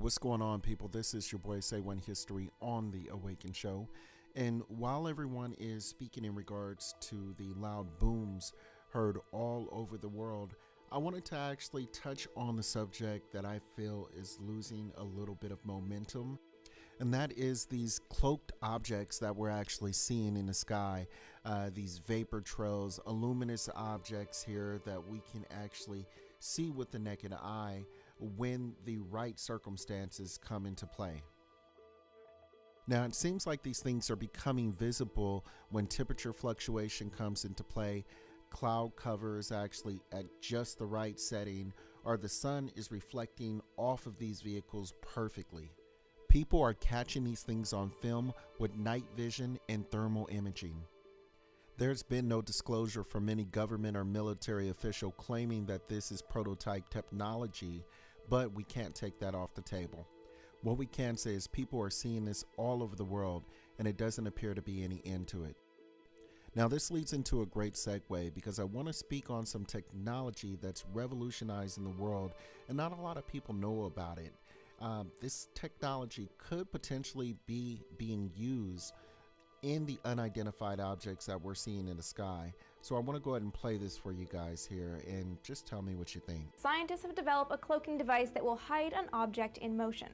What's going on, people? This is your boy Say One History on the Awaken Show. And while everyone is speaking in regards to the loud booms heard all over the world, I wanted to actually touch on the subject that I feel is losing a little bit of momentum. And that is these cloaked objects that we're actually seeing in the sky, these vapor trails, luminous objects here that we can actually see with the naked eye when the right circumstances come into play. Now, it seems like these things are becoming visible when temperature fluctuation comes into play, cloud cover is actually at just the right setting, or the sun is reflecting off of these vehicles perfectly. People are catching these things on film with night vision and thermal imaging. There's been no disclosure from any government or military official claiming that this is prototype technology, but we can't take that off the table. What we can say is people are seeing this all over the world, and it doesn't appear to be any end to it. Now, this leads into a great segue because I want to speak on some technology that's revolutionizing the world, and not a lot of people know about it. This technology could potentially be being used in the unidentified objects that we're seeing in the sky. So I want to go ahead and play this for you guys here and just tell me what you think. Scientists have developed a cloaking device that will hide an object in motion.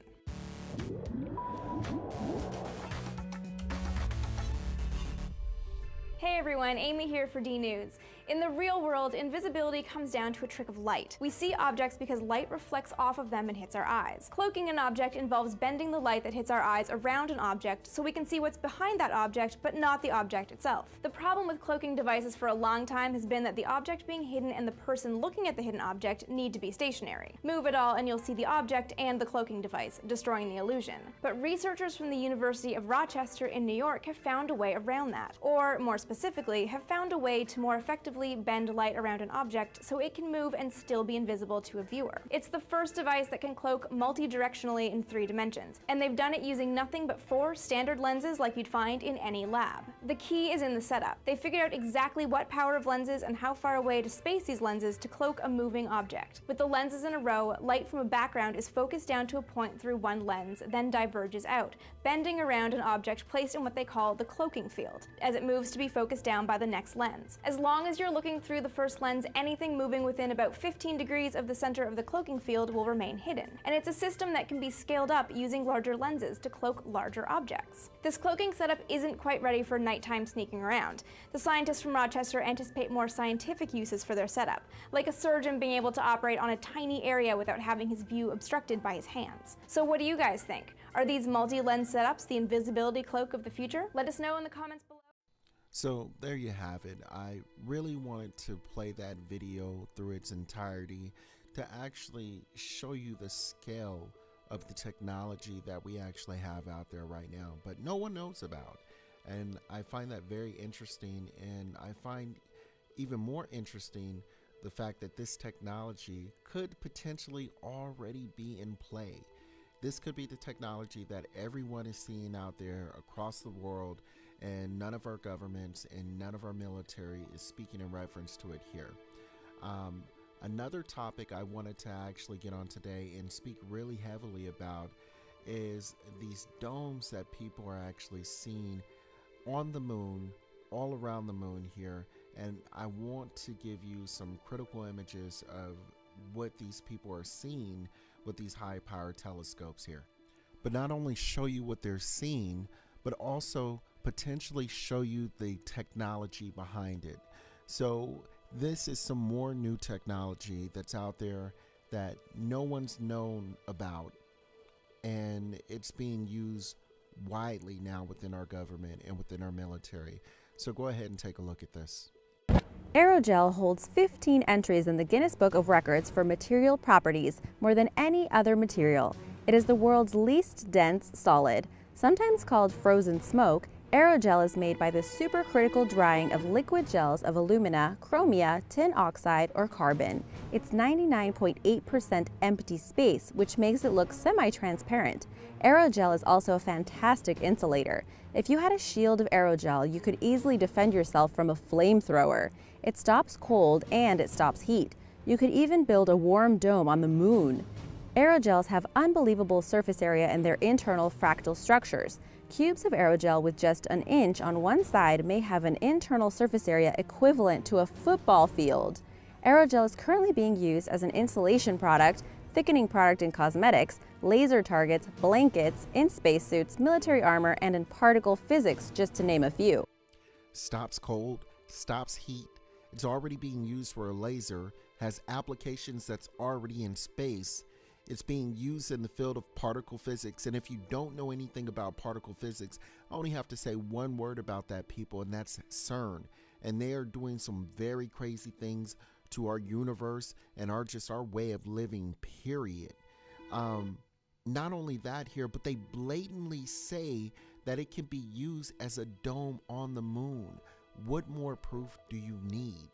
Hey everyone, Amy here for D News. In the real world, invisibility comes down to a trick of light. We see objects because light reflects off of them and hits our eyes. Cloaking an object involves bending the light that hits our eyes around an object so we can see what's behind that object, but not the object itself. The problem with cloaking devices for a long time has been that the object being hidden and the person looking at the hidden object need to be stationary. Move at all and you'll see the object and the cloaking device, destroying the illusion. But researchers from the University of Rochester in New York have found a way around that, or more specifically, have found a way to more effectively bend light around an object so it can move and still be invisible to a viewer. It's the first device that can cloak multi-directionally in 3 dimensions, and they've done it using nothing but 4 standard lenses like you'd find in any lab. The key is in the setup. They figured out exactly what power of lenses and how far away to space these lenses to cloak a moving object. With the lenses in a row, light from a background is focused down to a point through one lens, then diverges out, bending around an object placed in what they call the cloaking field, as it moves to be focused down by the next lens. As long as you're looking through the first lens, anything moving within about 15 degrees of the center of the cloaking field will remain hidden. And it's a system that can be scaled up using larger lenses to cloak larger objects. This cloaking setup isn't quite ready for nighttime sneaking around. The scientists from Rochester anticipate more scientific uses for their setup, like a surgeon being able to operate on a tiny area without having his view obstructed by his hands. So what do you guys think? Are these multi-lens setups the invisibility cloak of the future? Let us know in the comments below. So there you have it. I really wanted to play that video through its entirety to actually show you the scale of the technology that we actually have out there right now, but no one knows about. And I find that very interesting, and I find even more interesting the fact that this technology could potentially already be in play. This could be the technology that everyone is seeing out there across the world, and none of our governments and none of our military is speaking in reference to it here. Another topic I wanted to actually get on today and speak really heavily about is these domes that people are actually seeing on the moon, all around the moon here. And I want to give you some critical images of what these people are seeing with these high-powered telescopes here. But not only show you what they're seeing, but also potentially show you the technology behind it. So this is some more new technology that's out there that no one's known about, and it's being used widely now within our government and within our military. So go ahead and take a look at this. Aerogel holds 15 entries in the Guinness Book of Records for material properties, more than any other material. It is the world's least dense solid. Sometimes called frozen smoke, aerogel is made by the supercritical drying of liquid gels of alumina, chromia, tin oxide, or carbon. It's 99.8% empty space, which makes it look semi-transparent. Aerogel is also a fantastic insulator. If you had a shield of aerogel, you could easily defend yourself from a flamethrower. It stops cold and it stops heat. You could even build a warm dome on the moon. Aerogels have unbelievable surface area in their internal fractal structures. Cubes of aerogel with just an inch on one side may have an internal surface area equivalent to a football field. Aerogel is currently being used as an insulation product, thickening product in cosmetics, laser targets, blankets, in spacesuits, military armor, and in particle physics, just to name a few. Stops cold, stops heat. It's already being used for a laser, has applications that's already in space. It's being used in the field of particle physics. And if you don't know anything about particle physics, I only have to say one word about that, people, and that's CERN. And they are doing some very crazy things to our universe and our way of living, period. Not only that here, but they blatantly say that it can be used as a dome on the moon. What more proof do you need?